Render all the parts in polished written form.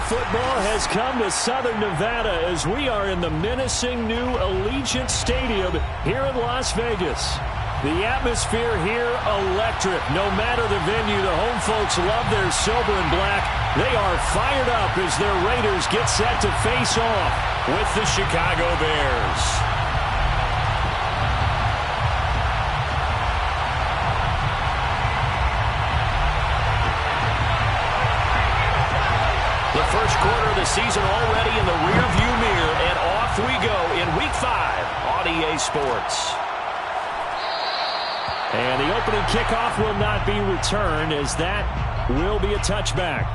football has come to Southern Nevada as we are in the menacing new Allegiant Stadium here in Las Vegas. The atmosphere here electric. No matter the venue, the home folks love their silver and black. They are fired up as their Raiders get set to face off with the Chicago Bears. The first quarter of the season already in the rearview mirror, and off we go in Week 5 on EA Sports. And the opening kickoff will not be returned, as that will be a touchback.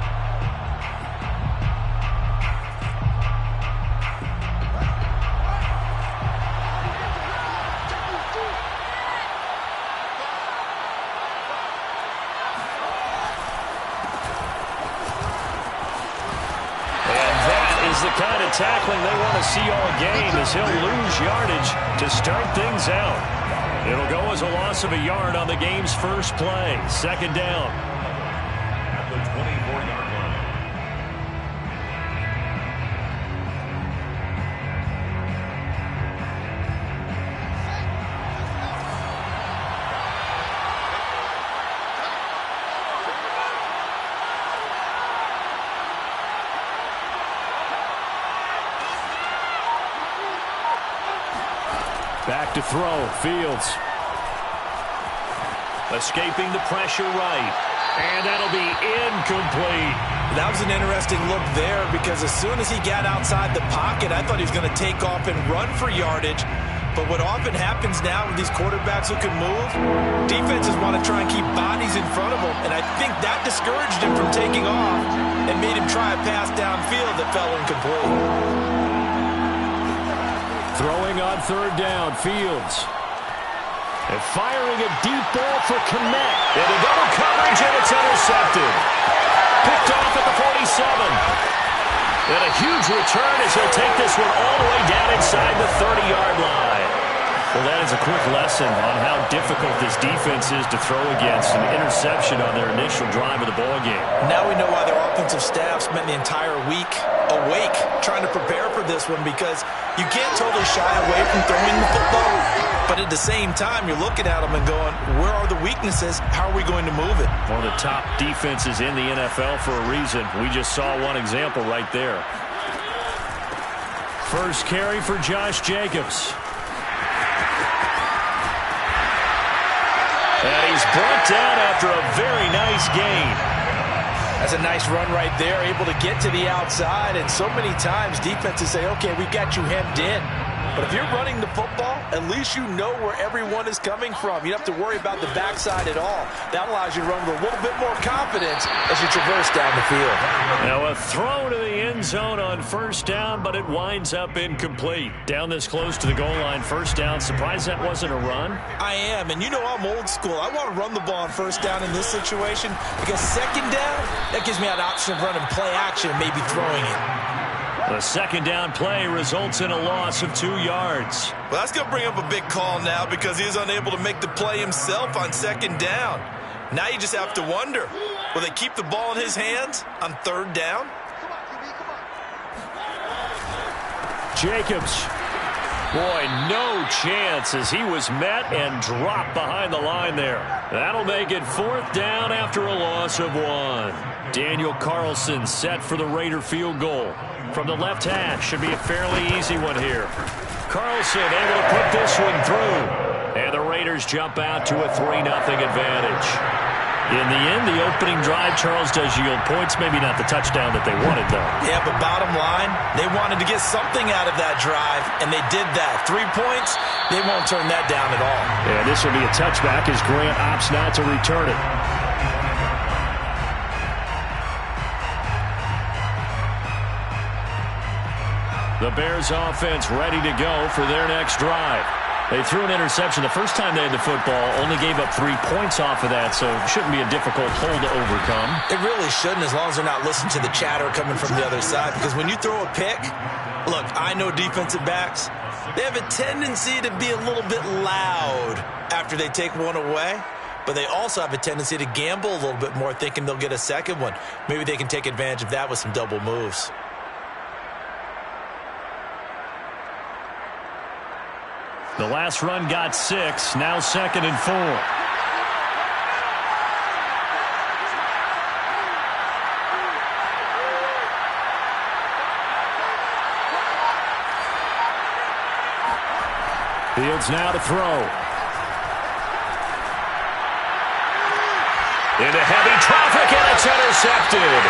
The kind of tackling they want to see all game, as he'll lose yardage to start things out. It'll go as a loss of a yard on the game's first play. Second down. At the 24-yard line. Back to throw. Fields. Escaping the pressure right. And that'll be incomplete. That was an interesting look there, because as soon as he got outside the pocket, I thought he was going to take off and run for yardage. But what often happens now with these quarterbacks who can move, defenses want to try and keep bodies in front of them. And I think that discouraged him from taking off and made him try a pass downfield that fell incomplete. Throwing on third down, Fields. And firing a deep ball for Kmet. Into double coverage, and it's intercepted. Picked off at the 47. And a huge return as he'll take this one all the way down inside the 30-yard line. Well, that is a quick lesson on how difficult this defense is to throw against. An interception on their initial drive of the ballgame. Now we know why their offensive staff spent the entire week awake trying to prepare for this one, because you can't totally shy away from throwing the football. But at the same time, you're looking at them and going, where are the weaknesses? How are we going to move it? One of the top defenses in the NFL for a reason. We just saw one example right there. First carry for Josh Jacobs. And he's brought down after a very nice gain. That's a nice run right there, able to get to the outside. And so many times defenses say, okay, we've got you hemmed in. But if you're running the football, at least you know where everyone is coming from. You don't have to worry about the backside at all. That allows you to run with a little bit more confidence as you traverse down the field. Now a throw to the end zone on first down, but it winds up incomplete. Down this close to the goal line, first down. Surprised that wasn't a run? I am, and you know I'm old school. I want to run the ball on first down in this situation, because second down, that gives me an option of running play action and maybe throwing it. The second down play results in a loss of 2 yards. Well, that's going to bring up a big call now, because he's unable to make the play himself on second down. Now you just have to wonder, will they keep the ball in his hands on third down? Jacobs. Boy, no chance as he was met and dropped behind the line there. That'll make it fourth down after a loss of 1. Daniel Carlson set for the Raider field goal. From the left hash, should be a fairly easy one here. Carlson able to put this one through. And the Raiders jump out to a 3-0 advantage. In the end, the opening drive, Charles, does yield points. Maybe not the touchdown that they wanted, though. Yeah, but bottom line, they wanted to get something out of that drive, and they did that. 3 points, they won't turn that down at all. Yeah, this will be a touchback as Grant opts not to return it. The Bears offense ready to go for their next drive. They threw an interception the first time they had the football, only gave up 3 points off of that, so it shouldn't be a difficult hole to overcome. It really shouldn't, as long as they're not listening to the chatter coming from the other side, because when you throw a pick, look, I know defensive backs, they have a tendency to be a little bit loud after they take one away. but they also have a tendency to gamble a little bit more, thinking they'll get a second one. Maybe they can take advantage of that with some double moves. The last run got 6, now 2nd and 4. Fields now to throw. Into heavy traffic, and it's intercepted.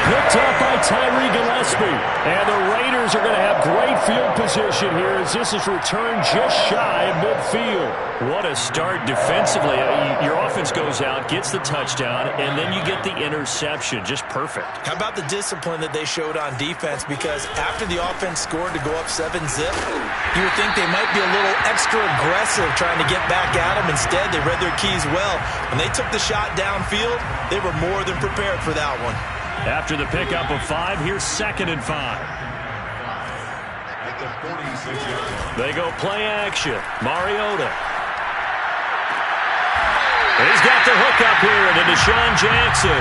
Picked up by Tyree Gillespie. And the Raiders are going to have great field position here as this is returned just shy of midfield. What a start defensively. Your offense goes out, gets the touchdown, and then you get the interception. Just perfect. How about the discipline that they showed on defense? Because after the offense scored to go up 7-0, you would think they might be a little extra aggressive trying to get back at them. Instead, they read their keys well. When they took the shot downfield, they were more than prepared for that one. After the pickup of 5, here's 2nd and 5. They go play action. Mariota. He's got the hook up here into Deshaun Jackson.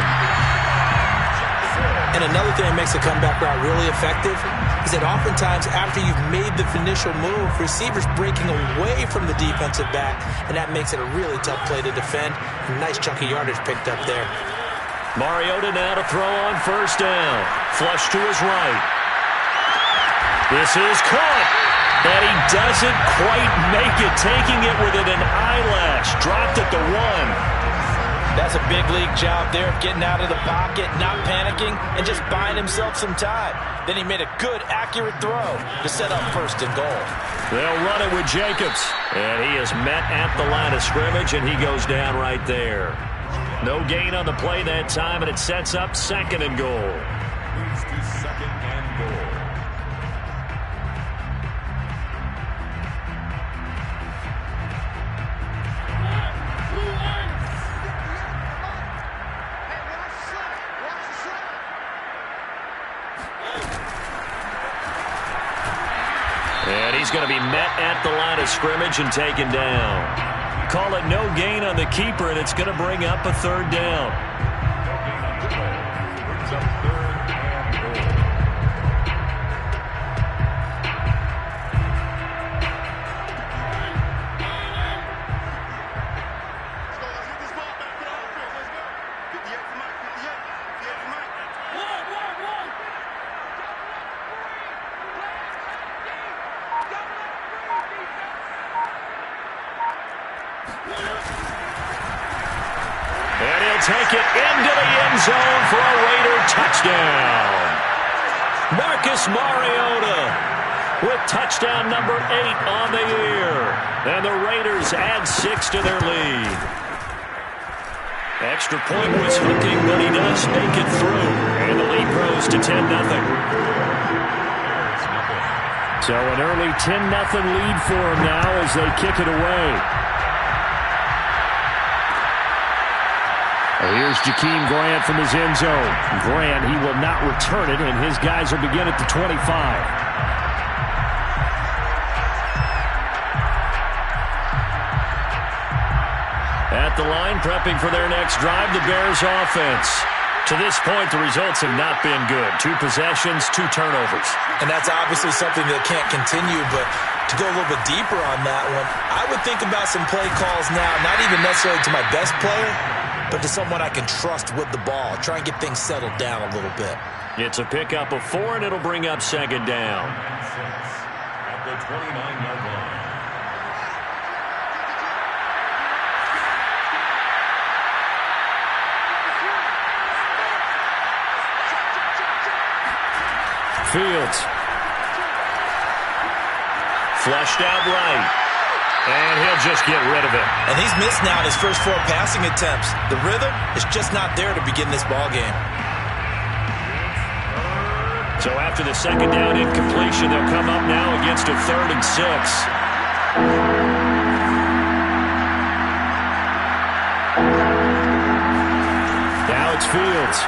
And another thing that makes the comeback route really effective is that oftentimes after you've made the initial move, receivers breaking away from the defensive back, and that makes it a really tough play to defend. A nice chunk of yardage picked up there. Mariota now to throw on 1st down. Flush to his right. This is caught. And he doesn't quite make it, taking it within an eyelash. Dropped at the 1. That's a big league job there of getting out of the pocket, not panicking, and just buying himself some time. Then he made a good, accurate throw to set up 1st and goal. They'll run it with Jacobs. And he is met at the line of scrimmage, and he goes down right there. No gain on the play that time, and it sets up 2nd and goal. Moves to 2nd and goal. And he's going to be met at the line of scrimmage and taken down. Call it no gain on the keeper, and it's going to bring up a 3rd down. Brings up 3rd and goal. And he'll take it into the end zone for a Raider touchdown. Marcus Mariota with touchdown number 8 on the year. And the Raiders add 6 to their lead. Extra point was hooking, but he does make it through. And the lead grows to 10-0. So an early 10-0 lead for him now as they kick it away. Here's Jakeem Grant from his end zone. Grant, he will not return it, and his guys will begin at the 25. At the line, prepping for their next drive, the Bears offense. To this point, the results have not been good. 2 possessions, 2 turnovers. And that's obviously something that can't continue, but to go a little bit deeper on that one, I would think about some play calls now, not even necessarily to my best player, but to someone I can trust with the ball. Try and get things settled down a little bit. It's a pickup of 4, and it'll bring up 2nd down. At the 29-yard line. Fields. Flushed out right. And he'll just get rid of it. And he's missed now in his first 4 passing attempts. The rhythm is just not there to begin this ball game. So after the 2nd down incompletion, they'll come up now against a 3rd and 6. Now it's Fields.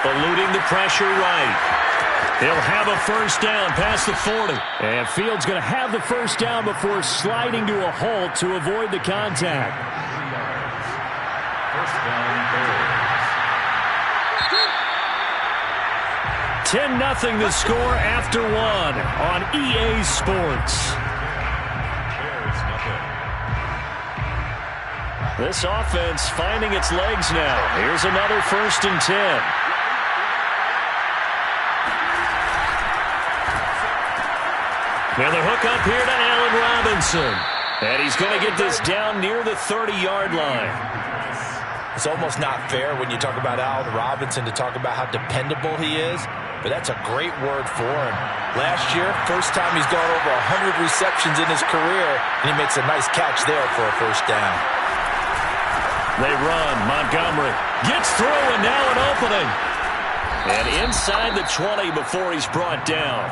Eluding the pressure right. He'll have a first down past the 40. And Fields going to have the first down before sliding to a halt to avoid the contact. First down, Bears. 10-0 the score after one on EA Sports. Bears, nothing. This offense finding its legs now. Here's another 1st and 10. Now the hook up here to Allen Robinson. And he's going to get this down near the 30-yard line. It's almost not fair when you talk about Allen Robinson to talk about how dependable he is, but that's a great word for him. Last year, first time he's gone over 100 receptions in his career, and he makes a nice catch there for a first down. They run. Montgomery gets through, and now an opening. And inside the 20 before he's brought down.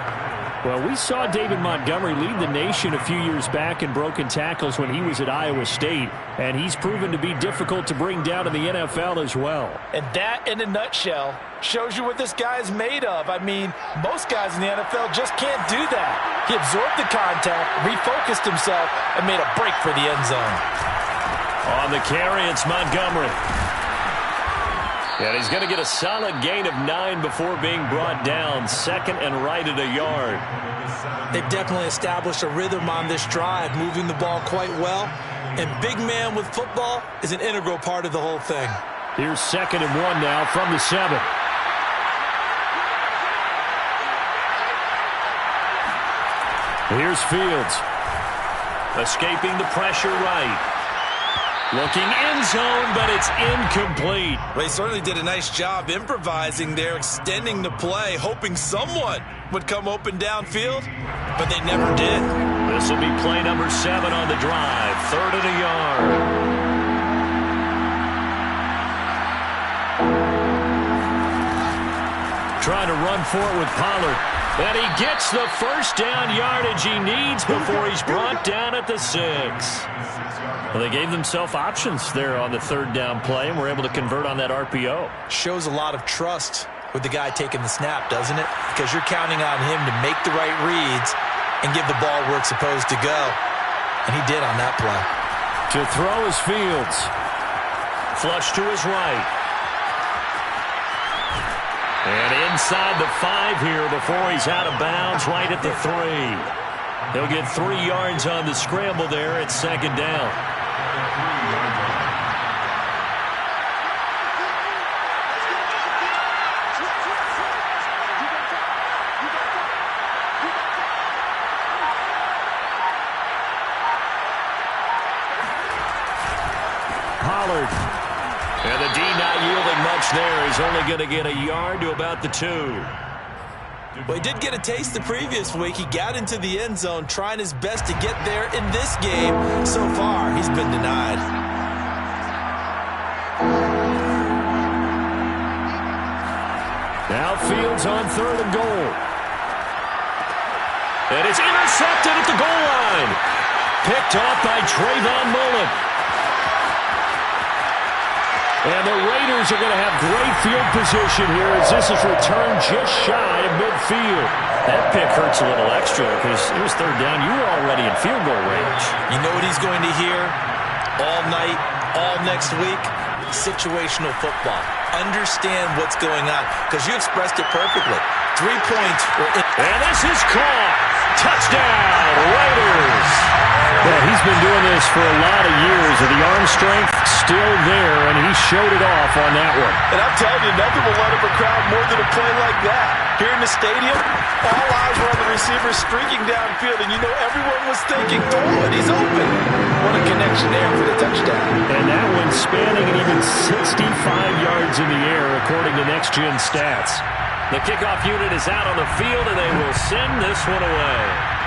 Well, we saw David Montgomery lead the nation a few years back in broken tackles when he was at Iowa State, and he's proven to be difficult to bring down in the NFL as well. And that, in a nutshell, shows you what this guy is made of. I mean, most guys in the NFL just can't do that. He absorbed the contact, refocused himself, and made a break for the end zone. On the carry, it's Montgomery. And he's going to get a solid gain of 9 before being brought down. 2nd and right at a yard. They've definitely established a rhythm on this drive, moving the ball quite well. And big man with football is an integral part of the whole thing. Here's 2nd and 1 now from the 7. Here's Fields. Escaping the pressure right. Looking end zone, but it's incomplete. Well, he certainly did a nice job improvising there, extending the play, hoping someone would come open downfield, but they never did. This will be play number 7 on the drive. 3rd and a yard. Trying to run for it with Pollard. And he gets the first down yardage he needs before he's brought down at the 6. Well, they gave themselves options there on the 3rd down play and were able to convert on that RPO. Shows a lot of trust with the guy taking the snap, doesn't it? Because you're counting on him to make the right reads and give the ball where it's supposed to go. And he did on that play. To throw is Fields. Flush to his right. And inside the 5 here before he's out of bounds right at the 3. He'll get 3 yards on the scramble there at 2nd down. Pollard. And the D not yielding much there. He's only going to get a yard to about the 2. Well, he did get a taste the previous week. He got into the end zone trying his best to get there in this game. So far, he's been denied. Now Fields on 3rd and goal. And it's intercepted at the goal line. Picked off by Trayvon Mullen. And the Raiders are going to have great field position here as this is returned just shy of midfield. That pick hurts a little extra because it was 3rd down. You were already in field goal range. You know what he's going to hear all night, all next week? Situational football. Understand what's going on because you expressed it perfectly. 3 points were in. And this is caught. Touchdown, Raiders. Well, he's been doing this for a lot of years, and the arm strength still there, and he showed it off on that one. And I'm telling you, nothing will light up a crowd more than a play like that. Here in the stadium, all eyes were on the receiver streaking downfield, and you know everyone was thinking, throw it, he's open. What a connection there for the touchdown. And that one spanning an even 65 yards in the air, according to Next Gen Stats. The kickoff unit is out on the field, and they will send this one away.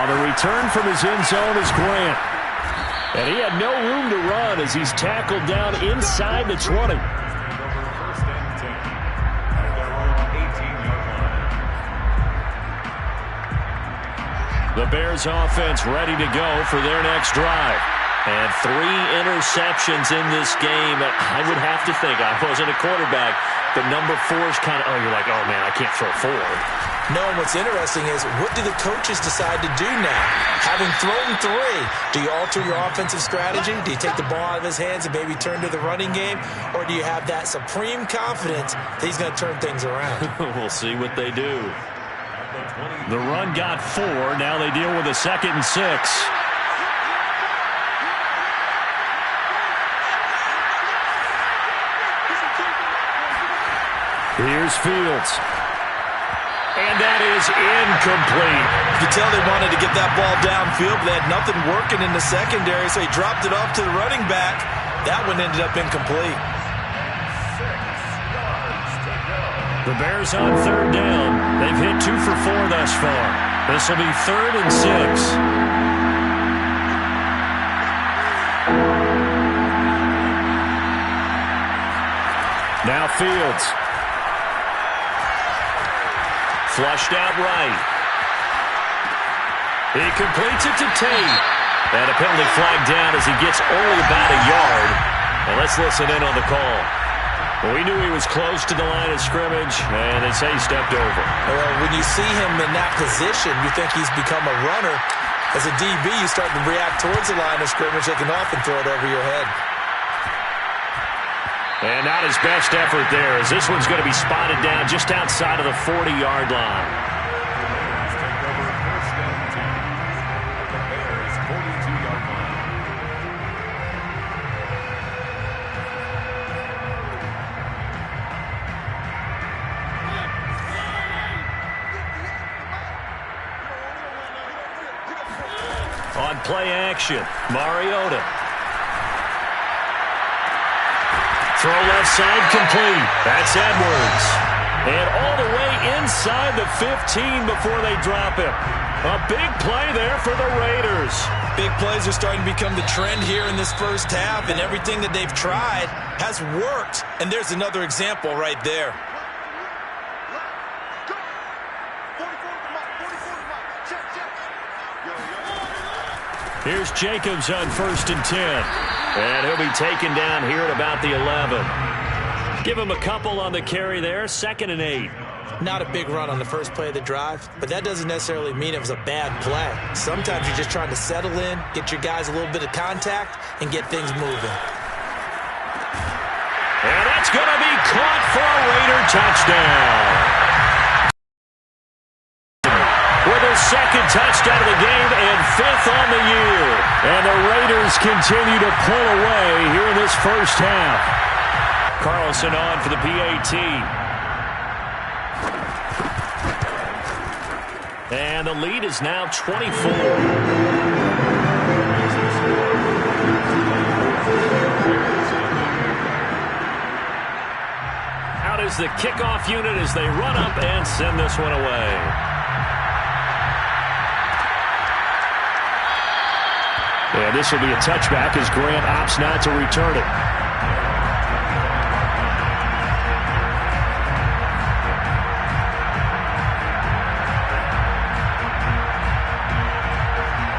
The return from his end zone is Grant. And he had no room to run as he's tackled down inside the 20. The Bears offense ready to go for their next drive. And 3 interceptions in this game. I would have to think, I wasn't a quarterback, But number 4 is kind of, you're like, oh, man, I can't throw 4. No, and what's interesting is, what do the coaches decide to do now? Having thrown 3, do you alter your offensive strategy? Do you take the ball out of his hands and maybe turn to the running game? Or do you have that supreme confidence that he's going to turn things around? We'll see what they do. The run got 4. Now they deal with a 2nd and 6. Here's Fields. And that is incomplete. You can tell they wanted to get that ball downfield, but they had nothing working in the secondary, so he dropped it off to the running back. That one ended up incomplete. The Bears on 3rd down. They've hit 2 for 4 thus far. This will be 3rd and 6. Now Fields. Flushed out right. He completes it to Tate. And a penalty flag down as he gets only about a yard. And let's listen in on the call. Well, we knew he was close to the line of scrimmage, and they say he stepped over. Well, when you see him in that position, you think he's become a runner. As a DB, you start to react towards the line of scrimmage. They can often throw it over your head. And not his best effort there, as this one's going to be spotted down just outside of the 40-yard line. On play action, Mariota. Throw left side complete. That's Edwards. And all the way inside the 15 before they drop him. A big play there for the Raiders. Big plays are starting to become the trend here in this first half, and everything that they've tried has worked. And there's another example right there. Here's Jacobs on 1st and 10. And he'll be taken down here at about the 11. Give him a couple on the carry there. 2nd and 8. Not a big run on the first play of the drive, but that doesn't necessarily mean it was a bad play. Sometimes you're just trying to settle in, get your guys a little bit of contact, and get things moving. And that's going to be caught for a Raider touchdown. With his 2nd touchdown of the game and 5th on the year. And the Raiders continue to pull away here in this first half. Carlson on for the PAT. And the lead is now 24. Out is the kickoff unit as they run up and send this one away. And this will be a touchback as Grant opts not to return it.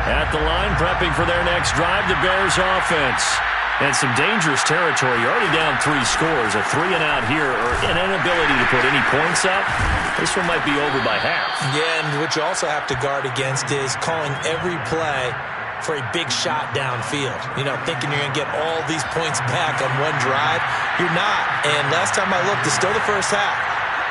At the line, prepping for their next drive, the Bears offense. And some dangerous territory. You're already down 3 scores. A 3-and-out here, or an inability to put any points up. This one might be over by half. Yeah, and what you also have to guard against is calling every play for a big shot downfield. You know, thinking you're going to get all these points back on one drive. You're not. And last time I looked, it's still the first half.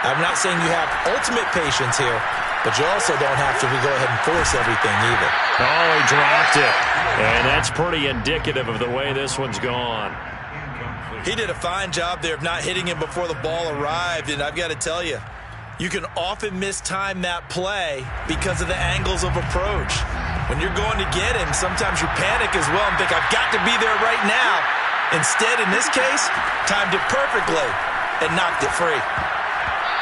I'm not saying you have ultimate patience here, but you also don't have to go ahead and force everything either. Oh, he dropped it. And that's pretty indicative of the way this one's gone. He did a fine job there of not hitting him before the ball arrived, and I've got to tell you, you can often mistime that play because of the angles of approach. When you're going to get him, sometimes you panic as well and think, I've got to be there right now. Instead, in this case, timed it perfectly and knocked it free.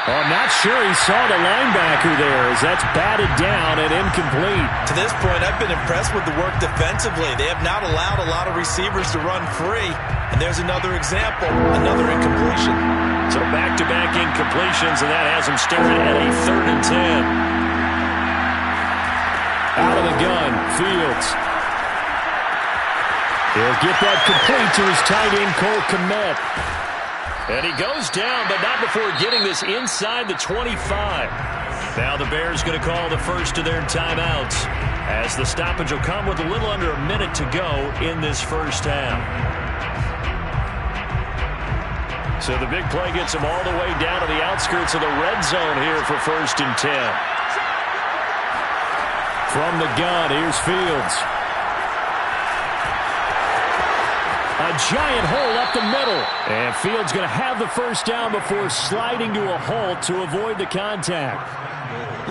Well, I'm not sure he saw the linebacker there as that's batted down and incomplete. To this point, I've been impressed with the work defensively. They have not allowed a lot of receivers to run free. And there's another example, another incompletion. So back-to-back incompletions, and that has him staring at a 3rd and 10. Out of the gun, Fields. He'll get that complete to his tight end, Cole Kmet. And he goes down, but not before getting this inside the 25. Now the Bears going to call the first of their timeouts, as the stoppage will come with a little under a minute to go in this first half. So the big play gets him all the way down to the outskirts of the red zone here for 1st and 10. From the gun, here's Fields. A giant hole up the middle. And Fields going to have the first down before sliding to a halt to avoid the contact.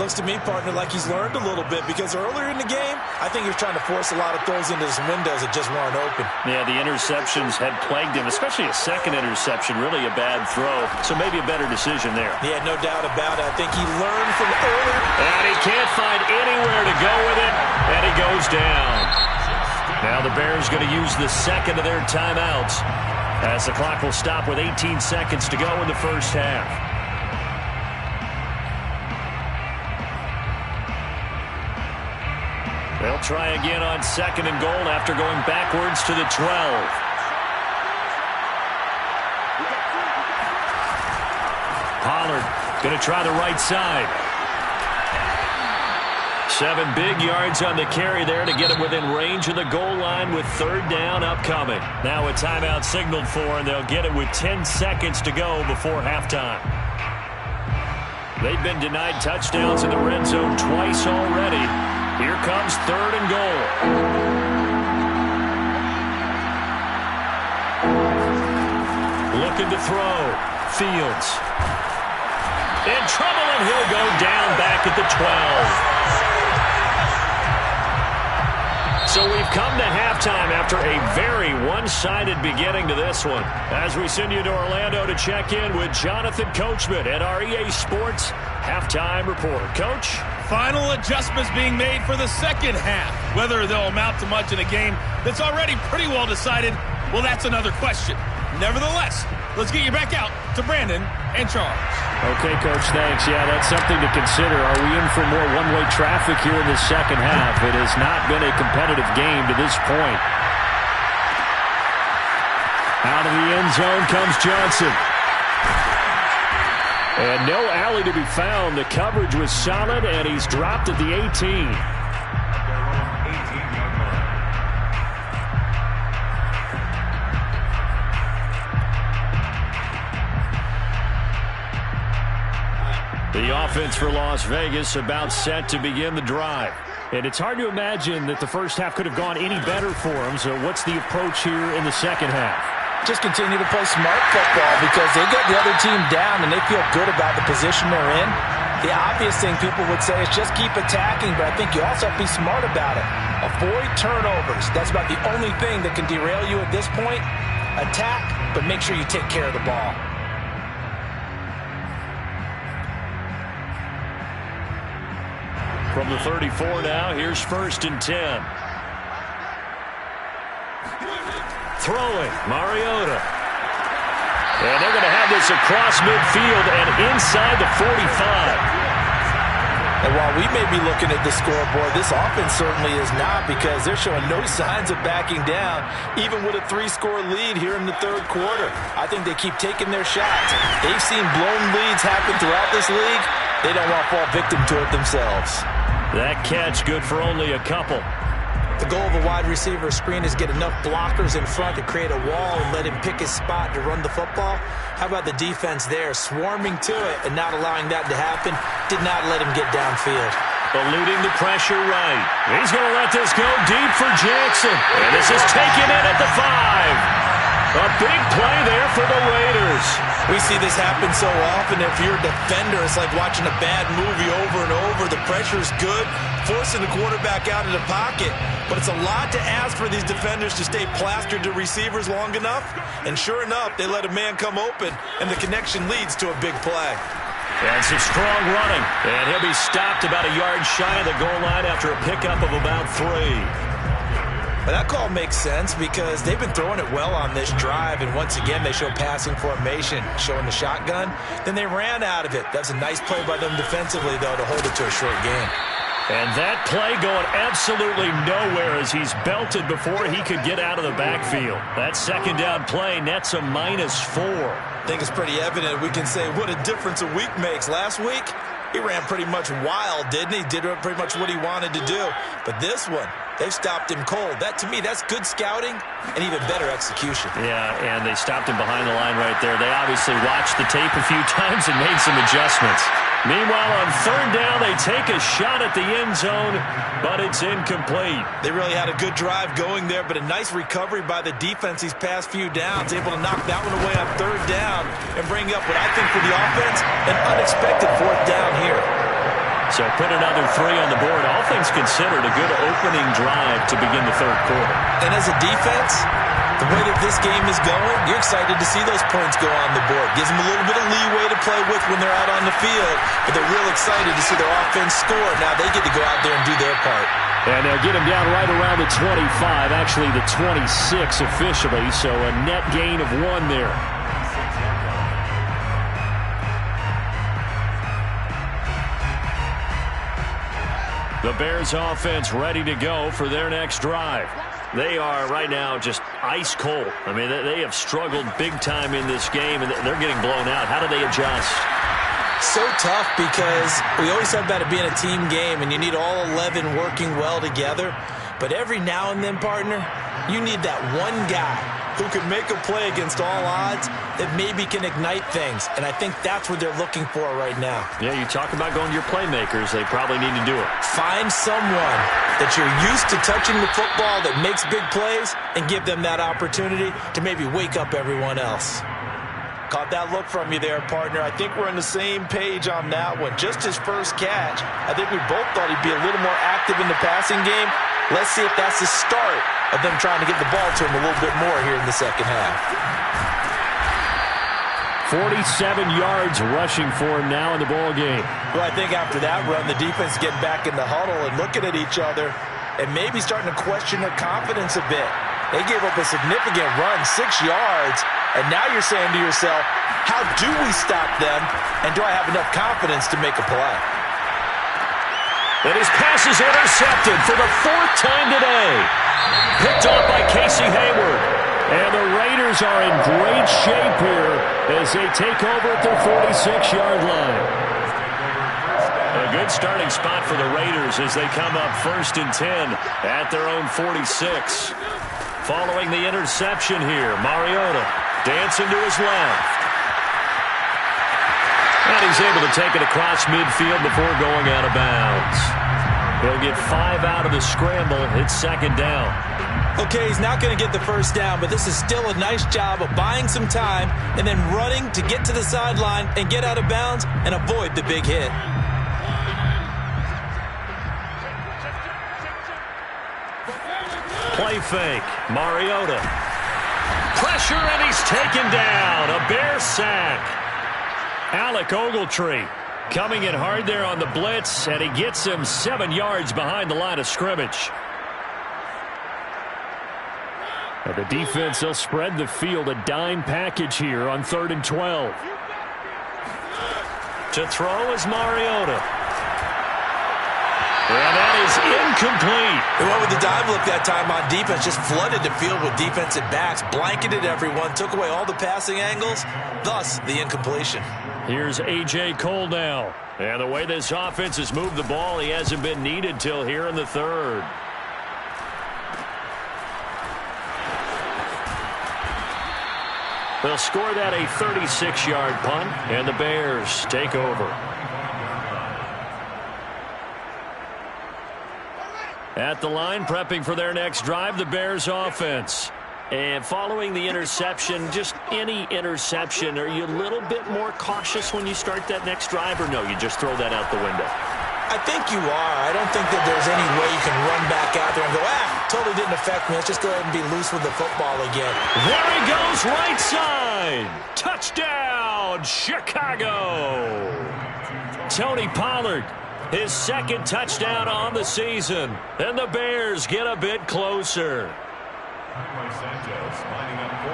Looks to me, partner, like he's learned a little bit, because earlier in the game, I think he was trying to force a lot of throws into some windows that just weren't open. Yeah, the interceptions had plagued him, especially a second interception, really a bad throw. So maybe a better decision there. Yeah, no doubt about it. I think he learned from earlier. And he can't find anywhere to go with it, and he goes down. Now the Bears going to use the second of their timeouts, as the clock will stop with 18 seconds to go in the first half. They'll try again on 2nd and goal after going backwards to the 12. Pollard going to try the right side. 7 big yards on the carry there to get him within range of the goal line with 3rd down upcoming. Now a timeout signaled for, and they'll get it with 10 seconds to go before halftime. They've been denied touchdowns in the red zone twice already. Here comes 3rd and goal. Looking to throw. Fields. In trouble, and he'll go down back at the 12. So we've come to halftime after a very one-sided beginning to this one. As we send you to Orlando to check in with Jonathan Coachman at our EA Sports Halftime Report. Coach? Final adjustments being made for the second half. Whether they'll amount to much in a game that's already pretty well decided, well, that's another question. Nevertheless, let's get you back out to Brandon and Charles. Okay, Coach, thanks. Yeah, that's something to consider. Are we in for more one-way traffic here in the second half? It has not been a competitive game to this point. Out of the end zone comes Johnson. And no alley to be found. The coverage was solid, and he's dropped at the 18. The offense for Las Vegas about set to begin the drive. And it's hard to imagine that the first half could have gone any better for them. So what's the approach here in the second half? Just continue to play smart football, because they got the other team down and they feel good about the position they're in. The obvious thing people would say is just keep attacking, but I think you also have to be smart about it. Avoid turnovers. That's about the only thing that can derail you at this point. Attack, but make sure you take care of the ball. From the 34 now, here's 1st and 10. Throwing, Mariota. And they're going to have this across midfield and inside the 45. And while we may be looking at the scoreboard, this offense certainly is not, because they're showing no signs of backing down, even with a 3-score lead here in the 3rd quarter. I think they keep taking their shots. They've seen blown leads happen throughout this league. They don't want to fall victim to it themselves. That catch good for only a couple. The goal of a wide receiver screen is get enough blockers in front to create a wall and let him pick his spot to run the football. How about the defense there, swarming to it and not allowing that to happen? Did not let him get downfield. Eluding the pressure right. He's going to let this go deep for Jackson. And this is taken in at the 5. A big play there for the Raiders. We see this happen so often. If you're a defender, it's like watching a bad movie over and over. The pressure's good, forcing the quarterback out of the pocket. But it's a lot to ask for these defenders to stay plastered to receivers long enough. And sure enough, they let a man come open, and the connection leads to a big play. And some strong running. And he'll be stopped about a yard shy of the goal line after a pickup of about 3. But that call makes sense, because they've been throwing it well on this drive, and once again they show passing formation, showing the shotgun. Then they ran out of it. That's a nice play by them defensively, though, to hold it to a short game. And that play going absolutely nowhere as he's belted before he could get out of the backfield. That second down play nets a -4. I think it's pretty evident. We can say what a difference a week makes. Last week, he ran pretty much wild, didn't he? Did pretty much what he wanted to do. But this one, they've stopped him cold. That, to me, that's good scouting and even better execution. Yeah, and they stopped him behind the line right there. They obviously watched the tape a few times and made some adjustments. Meanwhile, on third down, they take a shot at the end zone, but it's incomplete. They really had a good drive going there, but a nice recovery by the defense these past few downs, able to knock that one away on third down and bring up what I think for the offense, an unexpected fourth down here. So put another 3 on the board. All things considered, a good opening drive to begin the third quarter. And as a defense, the way that this game is going, you're excited to see those points go on the board. Gives them a little bit of leeway to play with when they're out on the field, but they're real excited to see their offense score. Now they get to go out there and do their part. And they'll get him down right around the 25, actually the 26 officially, so a net gain of 1 there. The Bears offense ready to go for their next drive. They are right now just ice cold. I mean, they have struggled big time in this game, and they're getting blown out. How do they adjust? So tough because we always talk about it being a team game, and you need all 11 working well together. But every now and then, partner, you need that one guy who can make a play against all odds that maybe can ignite things. And I think that's what they're looking for right now. Yeah, you talk about going to your playmakers. They probably need to do it. Find someone that you're used to touching the football that makes big plays and give them that opportunity to maybe wake up everyone else. Caught that look from you there, partner. I think we're on the same page on that one. Just his first catch. I think we both thought he'd be a little more active in the passing game. Let's see if that's the start of them trying to get the ball to him a little bit more here in the second half. 47 yards rushing for him now in the ball game. Well, I think after that run, the defense getting back in the huddle and looking at each other and maybe starting to question their confidence a bit. They gave up a significant run, 6 yards, and now you're saying to yourself, how do we stop them, and do I have enough confidence to make a play? And his pass is intercepted for the 4th time today. Picked off by Casey Hayward. And the Raiders are in great shape here as they take over at their 46-yard line. A good starting spot for the Raiders as they come up 1st and 10 at their own 46. Following the interception here, Mariota dancing to his left. And he's able to take it across midfield before going out of bounds. He'll get 5 out of the scramble. It's 2nd down. Okay, he's not going to get the first down, but this is still a nice job of buying some time and then running to get to the sideline and get out of bounds and avoid the big hit. Play fake. Mariota. Pressure, and he's taken down. A Bear sack. Alec Ogletree coming in hard there on the blitz, and he gets him 7 yards behind the line of scrimmage. And the defense, they'll spread the field, a dime package here on 3rd and 12. To throw is Mariota. And that is incomplete. They went with the dive look that time on defense, just flooded the field with defensive backs, blanketed everyone, took away all the passing angles, thus the incompletion. Here's A.J. Cole now. And the way this offense has moved the ball, he hasn't been needed till here in the 3rd. They'll score that a 36-yard punt, and the Bears take over. At the line, prepping for their next drive, the Bears offense. And following the interception, just any interception, are you a little bit more cautious when you start that next drive, or no, you just throw that out the window? I think you are. I don't think that there's any way you can run back out there and go, totally didn't affect me. Let's just go ahead and be loose with the football again. There he goes, right side. Touchdown, Chicago. Tony Pollard, his 2nd touchdown on the season. And the Bears get a bit closer.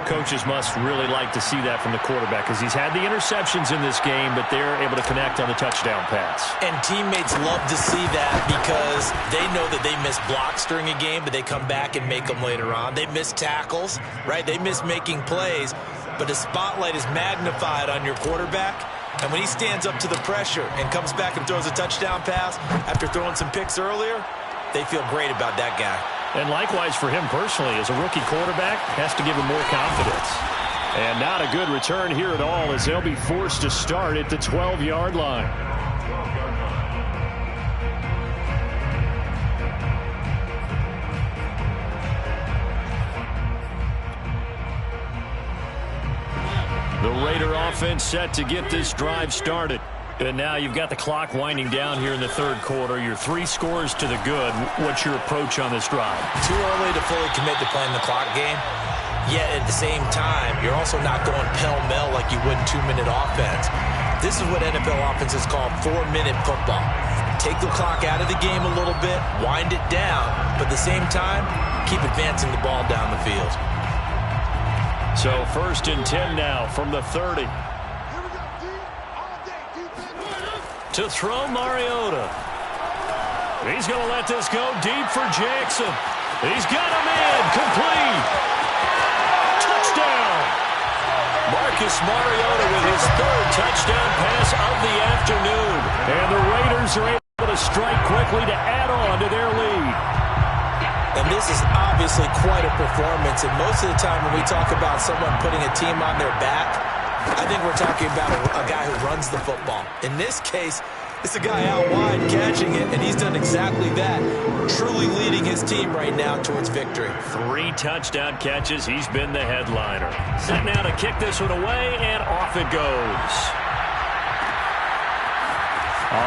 Coaches must really like to see that from the quarterback because he's had the interceptions in this game, but they're able to connect on the touchdown pass. And teammates love to see that because they know that they miss blocks during a game, but they come back and make them later on. They miss tackles, right? They miss making plays, but the spotlight is magnified on your quarterback. And when he stands up to the pressure and comes back and throws a touchdown pass after throwing some picks earlier, they feel great about that guy. And likewise for him personally, as a rookie quarterback, has to give him more confidence. And not a good return here at all as they'll be forced to start at the 12-yard line. The Raider offense set to get this drive started. And now you've got the clock winding down here in the third quarter. You're 3 scores to the good. What's your approach on this drive? Too early to fully commit to playing the clock game. Yet at the same time, you're also not going pell-mell like you would in 2-minute offense. This is what NFL offenses call 4-minute football. Take the clock out of the game a little bit, wind it down, but at the same time, keep advancing the ball down the field. So 1st and 10 now from the 30. To throw Mariota. He's going to let this go deep for Jackson. He's got him in. Complete. Touchdown. Marcus Mariota with his 3rd touchdown pass of the afternoon. And the Raiders are able to strike quickly to add on to their lead. And this is obviously quite a performance. And most of the time when we talk about someone putting a team on their back, I think we're talking about a guy who runs the football. In this case, it's a guy out wide catching it, and he's done exactly that, truly leading his team right now towards victory. 3 touchdown catches. He's been the headliner. Set now to kick this one away, and off it goes.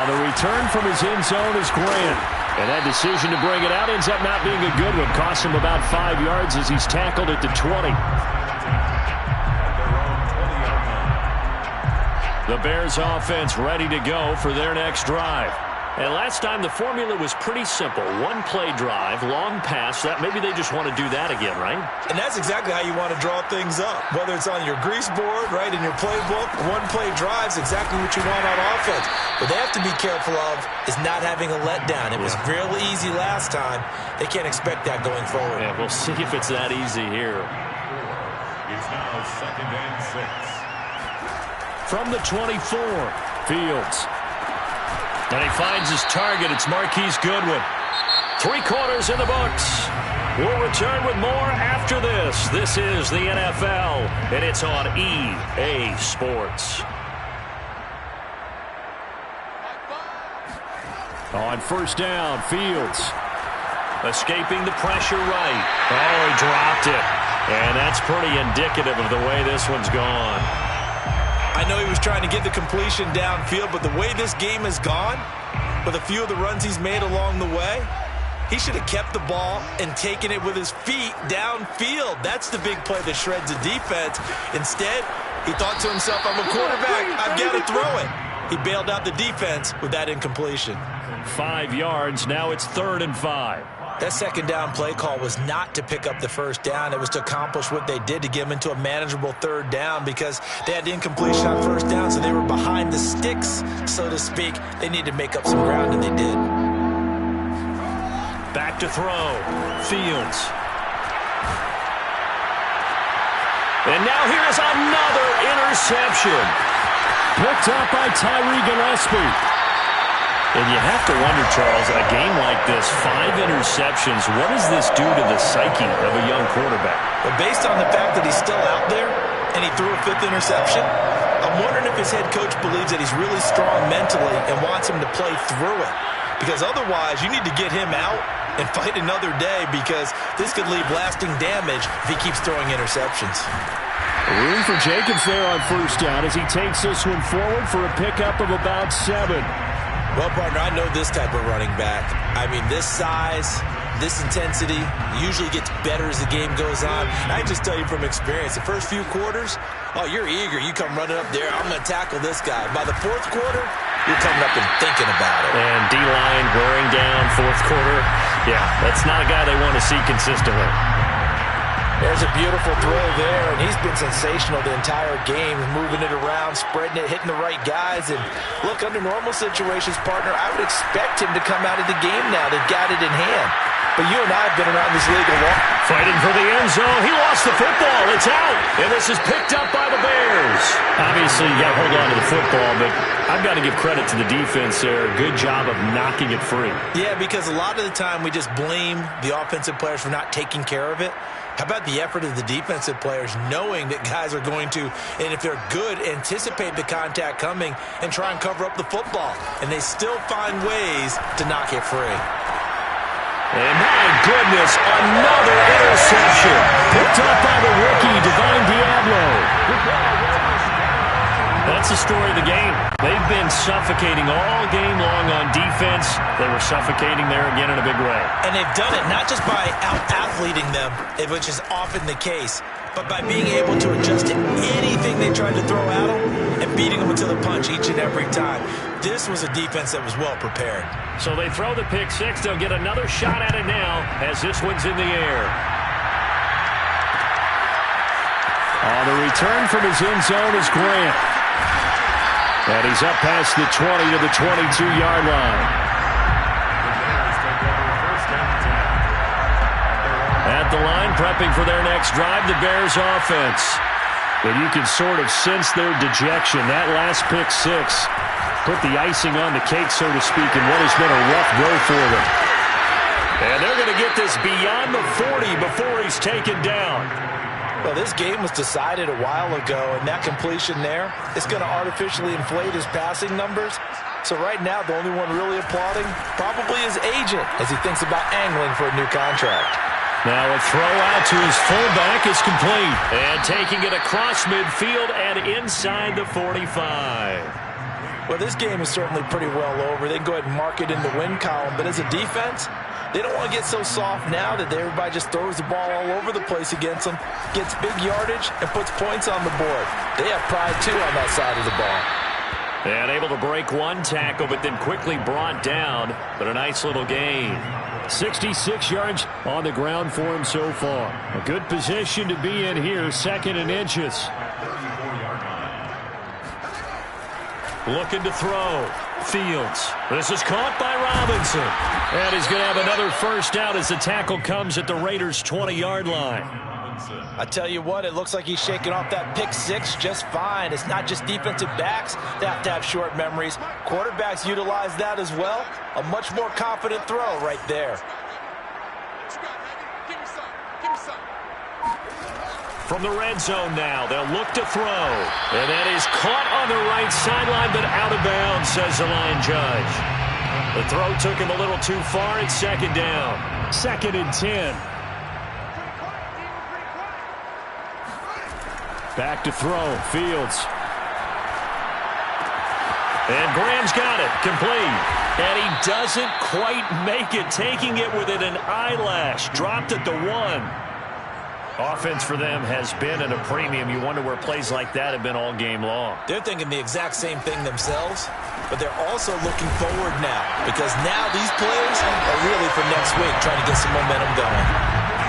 The return from his end zone is Grant. And that decision to bring it out ends up not being a good one. Costs him about 5 yards as he's tackled at the 20. The Bears offense ready to go for their next drive. And last time the formula was pretty simple. 1-play drive, long pass. That maybe they just want to do that again, right? And that's exactly how you want to draw things up. Whether it's on your grease board, right, in your playbook, 1-play drive's exactly what you want on offense. What they have to be careful of is not having a letdown. It was real easy last time. They can't expect that going forward. Yeah, we'll see if it's that easy here. It's now 2nd and 6. From the 24, Fields. And he finds his target. It's Marquise Goodwin. 3 quarters in the books. We'll return with more after this. This is the NFL, and it's on EA Sports. On 1st down, Fields. Escaping the pressure right. Oh, he dropped it. And that's pretty indicative of the way this one's gone. I know he was trying to get the completion downfield, but the way this game has gone, with a few of the runs he's made along the way, he should have kept the ball and taken it with his feet downfield. That's the big play that shreds a defense. Instead, he thought to himself, I'm a quarterback, I've got to throw it. He bailed out the defense with that incompletion. 5 yards, now it's 3rd and 5. That 2nd down play call was not to pick up the 1st down. It was to accomplish what they did, to get them into a manageable 3rd down, because they had the incompletion on 1st down, so they were behind the sticks, so to speak. They needed to make up some ground, and they did. Back to throw. Fields. And now here's another interception. Picked up by Tyree Gillespie. And you have to wonder, Charles, a game like this, 5 interceptions, what does this do to the psyche of a young quarterback? But based on the fact that he's still out there and he threw a 5th interception, I'm wondering if his head coach believes that he's really strong mentally and wants him to play through it. Because otherwise, you need to get him out and fight another day, because this could leave lasting damage if he keeps throwing interceptions. Room for Jacobs there on 1st down as he takes this one forward for a pickup of about 7. Well, partner, I know this type of running back. I mean, this size, this intensity usually gets better as the game goes on. And I can just tell you from experience, the first few quarters, oh, you're eager. You come running up there, I'm going to tackle this guy. By the 4th quarter, you're coming up and thinking about it. And D-line wearing down 4th quarter. Yeah, that's not a guy they want to see consistently. There's a beautiful throw there, and he's been sensational the entire game, moving it around, spreading it, hitting the right guys. And look, under normal situations, partner, I would expect him to come out of the game now. They've got it in hand. But you and I have been around this league a long time. Fighting for the end zone. He lost the football. It's out. And this is picked up by the Bears. Obviously, you got to hold on to the football, but I've got to give credit to the defense there. Good job of knocking it free. Yeah, because a lot of the time we just blame the offensive players for not taking care of it. How about the effort of the defensive players knowing that guys are going to, and if they're good, anticipate the contact coming and try and cover up the football. And they still find ways to knock it free. And my goodness, another interception. Picked up by the rookie, Divine Diablo. That's the story of the game. They've been suffocating all game long on defense. They were suffocating there again in a big way. And they've done it not just by out-athleting them, which is often the case, but by being able to adjust to anything they tried to throw at them and beating them until the punch each and every time. This was a defense that was well prepared. So they throw the pick six. They'll get another shot at it now as this one's in the air. On the return from his end zone is Grant. And he's up past the 20 to the 22-yard line. At the line, prepping for their next drive, the Bears offense. And you can sort of sense their dejection. That last pick six put the icing on the cake, so to speak, in what has been a rough go for them. And they're going to get this beyond the 40 before he's taken down. Well, this game was decided a while ago, and that completion there is going to artificially inflate his passing numbers. So right now, the only one really applauding probably his agent as he thinks about angling for a new contract. Now a throw out to his fullback is complete. And taking it across midfield and inside the 45. Well, this game is certainly pretty well over. They can go ahead and mark it in the win column. But as a defense, they don't want to get so soft now that everybody just throws the ball all over the place against them, gets big yardage, and puts points on the board. They have pride, too, on that side of the ball. And able to break one tackle, but then quickly brought down. But a nice little gain. 66 yards on the ground for him so far. A good position to be in here, second and inches. Looking to throw. Fields. This is caught by Robinson. And he's going to have another first down as the tackle comes at the Raiders' 20-yard line. I tell you what, it looks like he's shaking off that pick six just fine. It's not just defensive backs that have to have short memories. Quarterbacks utilize that as well. A much more confident throw right there. From the red zone now, they'll look to throw. And that is caught on the right sideline, but out of bounds, says the line judge. The throw took him a little too far. It's second down. Second and 10. Back to throw. Fields. And Graham's got it. Complete. And he doesn't quite make it. Taking it within an eyelash. Dropped at the 1. Offense for them has been at a premium. You wonder where plays like that have been all game long. They're thinking the exact same thing themselves, but they're also looking forward now because now these plays are really for next week, trying to get some momentum going.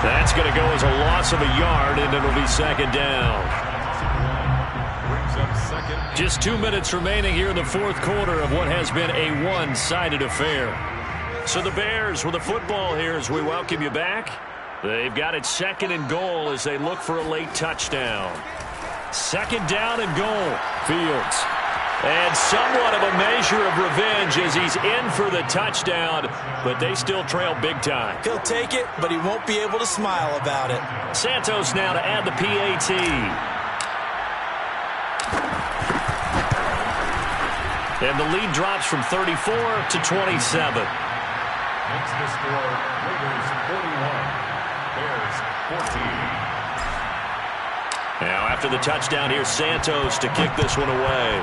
That's going to go as a loss of a yard, and it'll be second down. Just 2 minutes remaining here in the fourth quarter of what has been a one-sided affair. So the Bears with the football here as we welcome you back. They've got it second and goal as they look for a late touchdown. Second down and goal. Fields. And somewhat of a measure of revenge as he's in for the touchdown, but they still trail big time. He'll take it, but he won't be able to smile about it. Santos now to add the PAT. And the lead drops from 34 to 27. Makes the score Raiders 41. Bears 14. Now after the touchdown, here's Santos to kick this one away.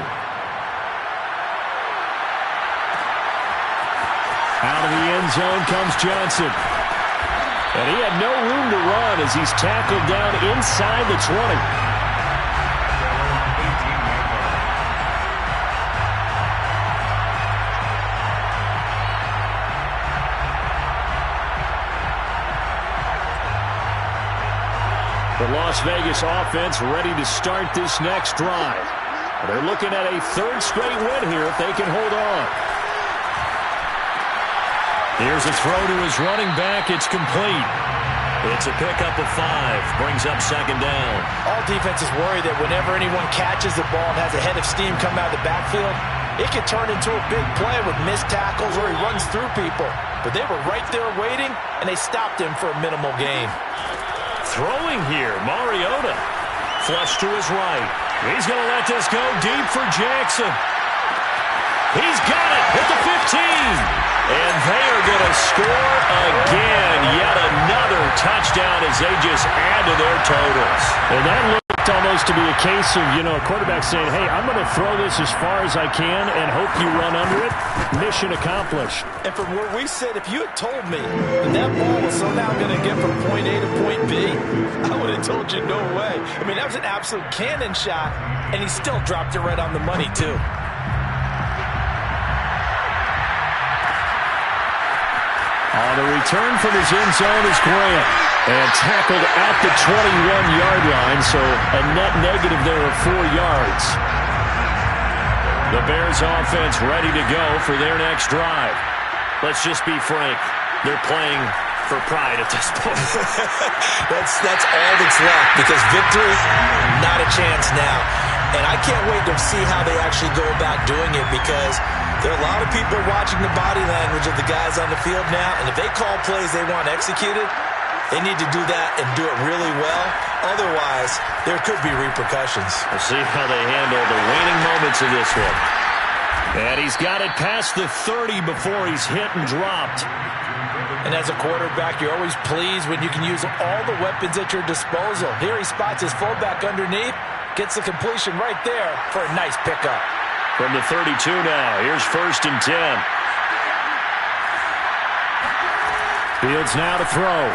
Out of the end zone comes Johnson. And he had no room to run as he's tackled down inside the 20. The Las Vegas offense ready to start this next drive. They're looking at a third straight win here if they can hold on. Here's a throw to his running back. It's complete. It's a pickup of 5. Brings up second down. All defenses worry that whenever anyone catches the ball and has a head of steam coming out of the backfield, it can turn into a big play with missed tackles or he runs through people. But they were right there waiting, and they stopped him for a minimal gain. Throwing here, Mariota. Flush to his right. He's going to let this go deep for Jackson. He's got it at the 15. And they are going to score again. Yet another touchdown as they just add to their totals. And that looked almost to be a case of, a quarterback saying, hey, I'm going to throw this as far as I can and hope you run under it. Mission accomplished. And from where we sit, if you had told me that ball was somehow going to get from point A to point B, I would have told you no way. I mean, that was an absolute cannon shot, and he still dropped it right on the money, too. On the return from his end zone is Grant. And tackled at the 21-yard line, so a net negative there of 4 yards. The Bears offense ready to go for their next drive. Let's just be frank. They're playing for pride at this point. That's all that's left, because victory, not a chance now. And I can't wait to see how they actually go about doing it, because there are a lot of people watching the body language of the guys on the field now, and if they call plays they want executed, they need to do that and do it really well. Otherwise, there could be repercussions. We'll see how they handle the waning moments of this one. And he's got it past the 30 before he's hit and dropped. And as a quarterback, you're always pleased when you can use all the weapons at your disposal. Here he spots his fullback underneath, gets the completion right there for a nice pickup. From the 32 now, here's 1st and 10. Fields now to throw.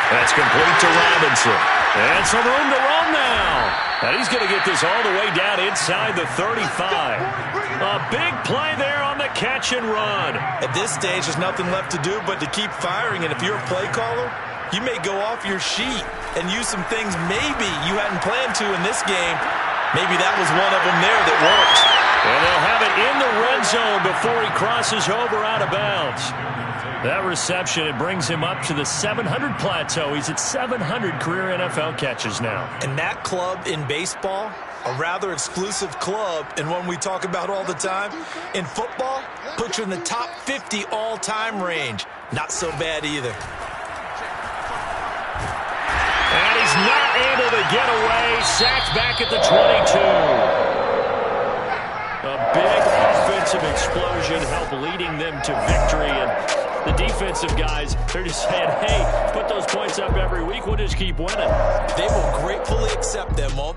That's complete to Robinson. And some room to run now. And he's going to get this all the way down inside the 35. A big play there on the catch and run. At this stage, there's nothing left to do but to keep firing. And if you're a play caller, you may go off your sheet and use some things maybe you hadn't planned to in this game. Maybe that was one of them there that worked. And they'll have it in the red zone before he crosses over out of bounds. That reception, it brings him up to the 700 plateau. He's at 700 career NFL catches now. And that club in baseball, a rather exclusive club, and one we talk about all the time, in football, puts you in the top 50 all-time range. Not so bad either. And he's not able to get away. Sacked back at the 22. A big offensive explosion helped leading them to victory. And the defensive guys, they're just saying, hey, put those points up every week. We'll just keep winning. They will gratefully accept them, won't they?